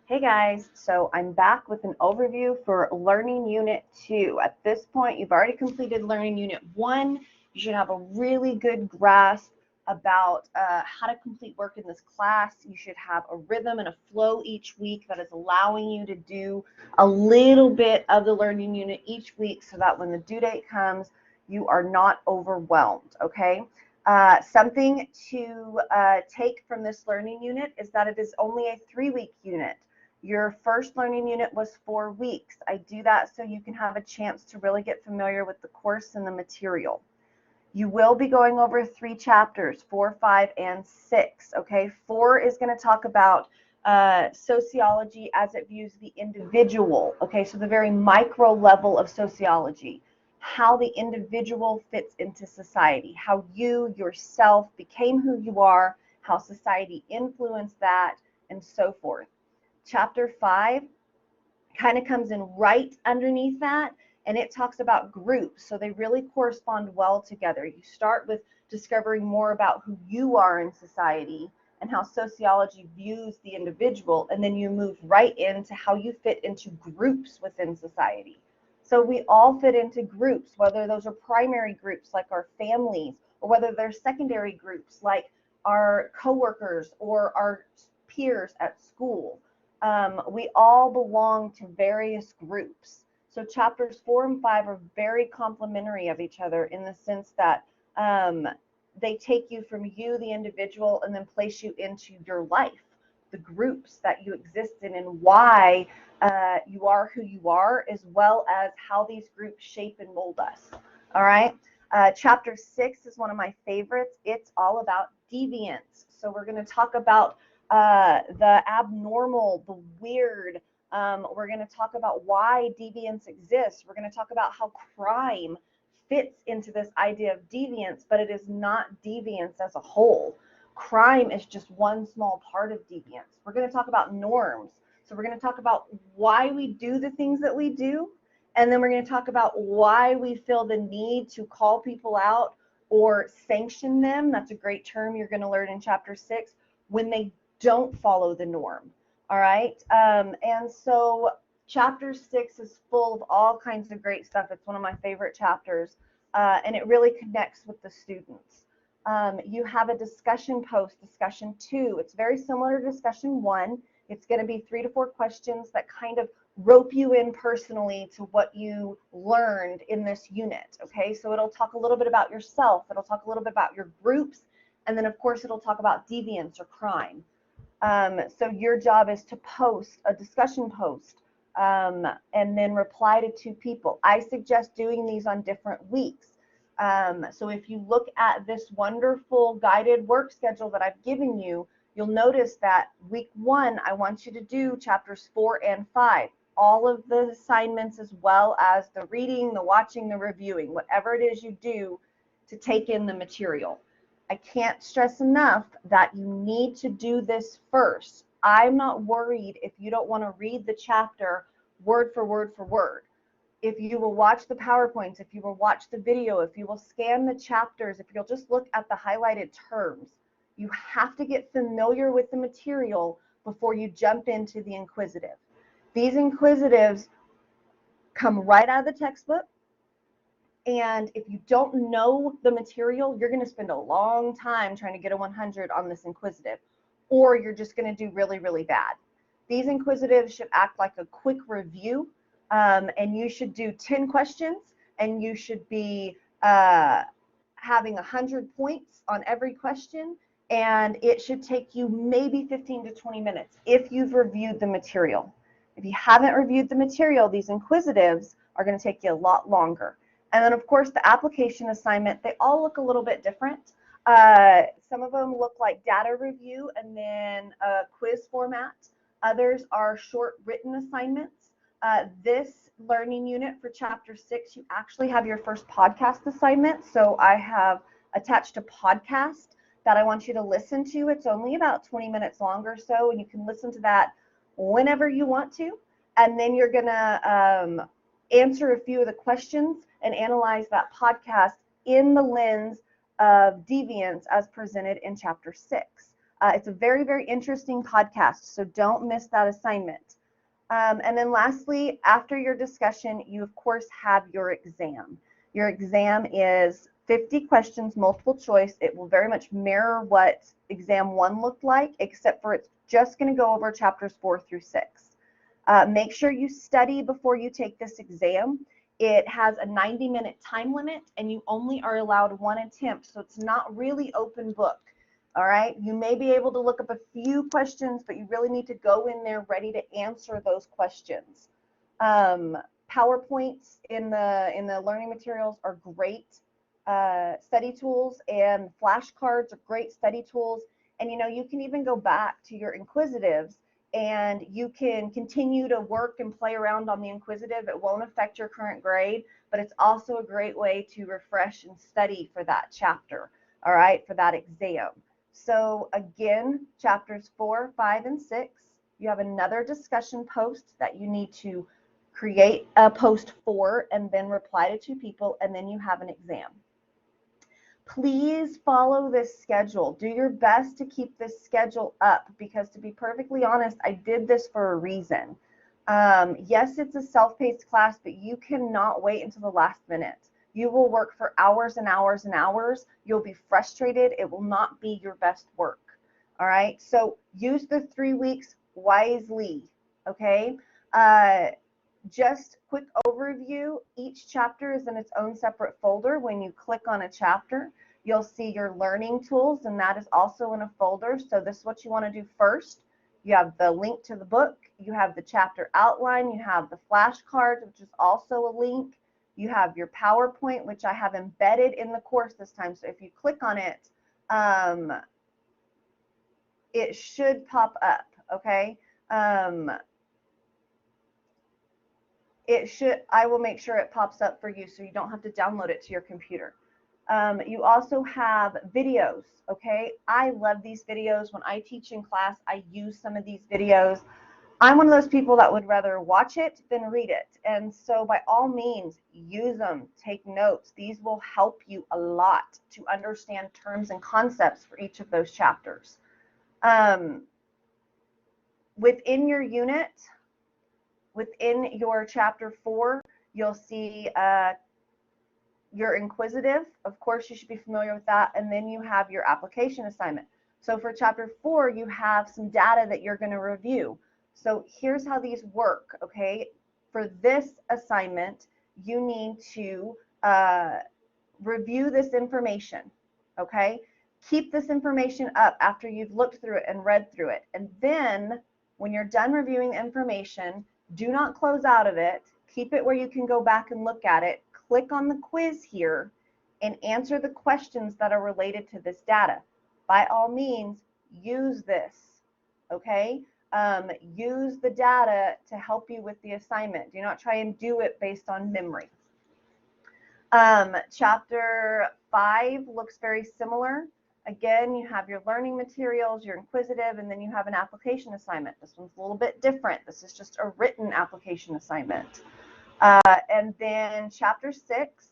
Hey guys, so I'm back with an overview for Learning Unit 2. At this point, you've already completed Learning Unit 1. You should have a really good grasp about how to complete work in this class. You should have a rhythm and a flow each week that is allowing you to do a little bit of the Learning Unit each week so that when the due date comes, you are not overwhelmed, okay? Something to take from this learning unit is that it is only a 3-week unit. Your first learning unit was 4 weeks. I do that so you can have a chance to really get familiar with the course and the material. You will be going over 3 chapters, 4, 5, and 6. Okay, 4 is going to talk about sociology as it views the individual. Okay, so the very micro level of sociology, how the individual fits into society, how you yourself became who you are, how society influenced that, and so forth. Chapter 5 kind of comes in right underneath that, and it talks about groups. So they really correspond well together. You start with discovering more about who you are in society and how sociology views the individual, and then you move right into how you fit into groups within society. So we all fit into groups, whether those are primary groups like our families, or whether they're secondary groups like our coworkers or our peers at school. We all belong to various groups. So chapters 4 and 5 are very complementary of each other in the sense that they take you from you, the individual, and then place you into your life, the groups that you exist in, and why you are who you are, as well as how these groups shape and mold us. All right. Chapter 6 is one of my favorites. It's all about deviance. So we're going to talk about the abnormal, the weird. We're going to talk about why deviance exists. We're going to talk about how crime fits into this idea of deviance, but it is not deviance as a whole. Crime is just one small part of deviance. We're going to talk about norms. So we're going to talk about why we do the things that we do, and then we're going to talk about why we feel the need to call people out or sanction them. That's a great term you're going to learn in chapter 6, when they don't follow the norm. All right. And so chapter 6 is full of all kinds of great stuff. It's one of my favorite chapters, and it really connects with the students. You have a discussion post, discussion 2. It's very similar to discussion 1. It's going to be 3 to 4 questions that kind of rope you in personally to what you learned in this unit. Okay, so it'll talk a little bit about yourself. It'll talk a little bit about your groups. And then, of course, it'll talk about deviance or crime. So your job is to post a discussion post and then reply to 2 people. I suggest doing these on different weeks. So if you look at this wonderful guided work schedule that I've given you, you'll notice that week 1, I want you to do chapters 4 and 5, all of the assignments as well as the reading, the watching, the reviewing, whatever it is you do to take in the material. I can't stress enough that you need to do this first. I'm not worried if you don't want to read the chapter word for word for word. If you will watch the PowerPoints, if you will watch the video, if you will scan the chapters, if you'll just look at the highlighted terms, you have to get familiar with the material before you jump into the inquisitive. These inquisitives come right out of the textbook. And if you don't know the material, you're going to spend a long time trying to get a 100 on this inquisitive, or you're just going to do really, really bad. These inquisitives should act like a quick review, and you should do 10 questions, and you should be having 100 points on every question, and it should take you maybe 15 to 20 minutes if you've reviewed the material. If you haven't reviewed the material, these inquisitives are going to take you a lot longer. And then, of course, the application assignment, they all look a little bit different. Some of them look like data review and then a quiz format. Others are short written assignments. This learning unit for chapter 6, you actually have your first podcast assignment. So I have attached a podcast that I want you to listen to. It's only about 20 minutes long or so, and you can listen to that whenever you want to. And then you're going to answer a few of the questions and analyze that podcast in the lens of deviance as presented in chapter 6. It's a very, very interesting podcast, so don't miss that assignment. And then lastly, after your discussion, you of course have your exam. Your exam is 50 questions, multiple choice. It will very much mirror what exam 1 looked like, except for it's just going to go over chapters 4 through 6. Make sure you study before you take this exam. It has a 90-minute time limit, and you only are allowed 1 attempt, so it's not really open book. All right, you may be able to look up a few questions, but you really need to go in there ready to answer those questions. PowerPoints in the learning materials are great study tools, and flashcards are great study tools. And you can even go back to your inquisitives, and you can continue to work and play around on the inquisitive. It won't affect your current grade, but it's also a great way to refresh and study for that chapter, all right, for that exam. So again, chapters 4, 5, and 6, you have another discussion post that you need to create a post for and then reply to 2 people, and then you have an exam. Please follow this schedule. Do your best to keep this schedule up, because to be perfectly honest, I did this for a reason. Yes, it's a self-paced class, but you cannot wait until the last minute. You will work for hours and hours and hours. You'll be frustrated. It will not be your best work. All right. So use the 3 weeks wisely. Okay. Just quick overview. Each chapter is in its own separate folder. When you click on a chapter, you'll see your learning tools, and that is also in a folder. So this is what you want to do first. You have the link to the book. You have the chapter outline. You have the flashcards, which is also a link. You have your PowerPoint, which I have embedded in the course this time. So if you click on it, it should pop up, okay? I will make sure it pops up for you so you don't have to download it to your computer. You also have videos, okay? I love these videos. When I teach in class, I use some of these videos. I'm one of those people that would rather watch it than read it. And so by all means, use them, take notes. These will help you a lot to understand terms and concepts for each of those chapters. Within your unit, within your chapter 4, you'll see your inquisitive. Of course, you should be familiar with that. And then you have your application assignment. So for chapter 4, you have some data that you're going to review. So here's how these work, okay? For this assignment, you need to review this information, okay? Keep this information up after you've looked through it and read through it. And then when you're done reviewing the information, do not close out of it. Keep it where you can go back and look at it. Click on the quiz here and answer the questions that are related to this data. By all means, use this, okay? Use the data to help you with the assignment. Do not try and do it based on memory. Chapter 5 looks very similar. Again, you have your learning materials, your inquisitive, and then you have an application assignment. This one's a little bit different. This is just a written application assignment. And then chapter 6,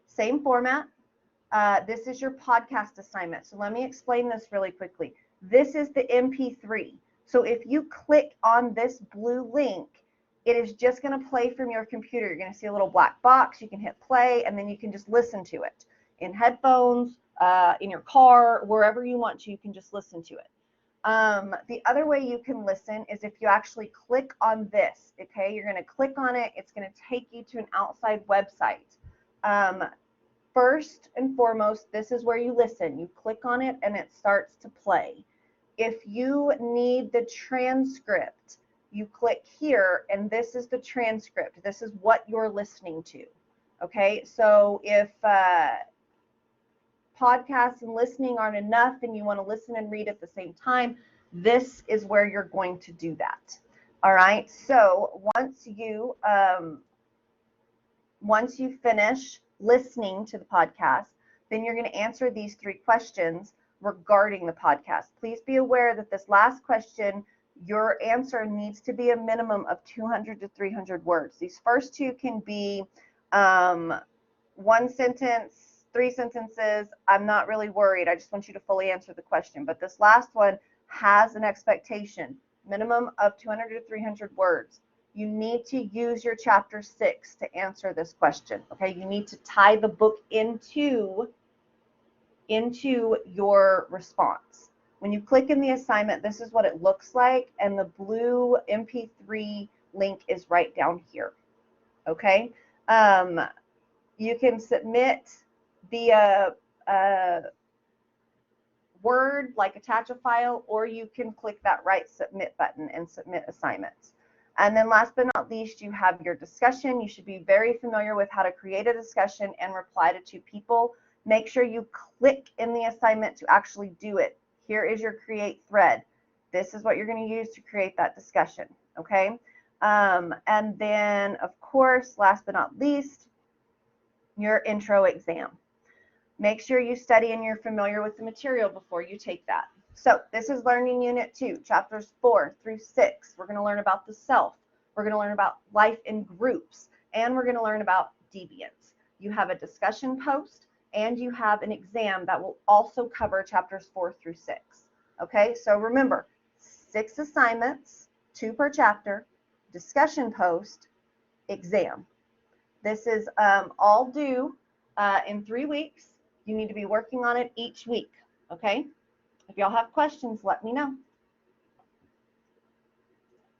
same format. This is your podcast assignment. So let me explain this really quickly. This is the MP3. So if you click on this blue link, it is just going to play from your computer. You're going to see a little black box. You can hit play, and then you can just listen to it in headphones, in your car, wherever you want to. You can just listen to it. The other way you can listen is if you actually click on this, okay? You're going to click on it. It's going to take you to an outside website. First and foremost, this is where you listen. You click on it and it starts to play. If you need the transcript, you click here and this is the transcript. This is what you're listening to. Okay, so if podcasts and listening aren't enough and you want to listen and read at the same time, this is where you're going to do that. All right, so once you finish listening to the podcast, then you're going to answer these 3 questions regarding the podcast. Please be aware that this last question, your answer needs to be a minimum of 200 to 300 words. These first 2 can be 1 sentence, 3 sentences, I'm not really worried. I just want you to fully answer the question. But this last one has an expectation, minimum of 200 to 300 words. You need to use your chapter 6 to answer this question, okay? You need to tie the book into your response. When you click in the assignment, this is what it looks like, and the blue MP3 link is right down here, okay? You can submit via Word, like attach a file, or you can click that right submit button and submit assignments. And then last but not least, you have your discussion. You should be very familiar with how to create a discussion and reply to 2 people. Make sure you click in the assignment to actually do it. Here is your create thread. This is what you're going to use to create that discussion, okay? And then, of course, last but not least, your intro exam. Make sure you study and you're familiar with the material before you take that. So this is Learning Unit 2, chapters 4 through 6. We're going to learn about the self. We're going to learn about life in groups. And we're going to learn about deviance. You have a discussion post and you have an exam that will also cover chapters 4 through 6. Okay, so remember, 6 assignments, 2 per chapter, discussion post, exam. This is all due in 3 weeks. You need to be working on it each week, okay? If y'all have questions, let me know.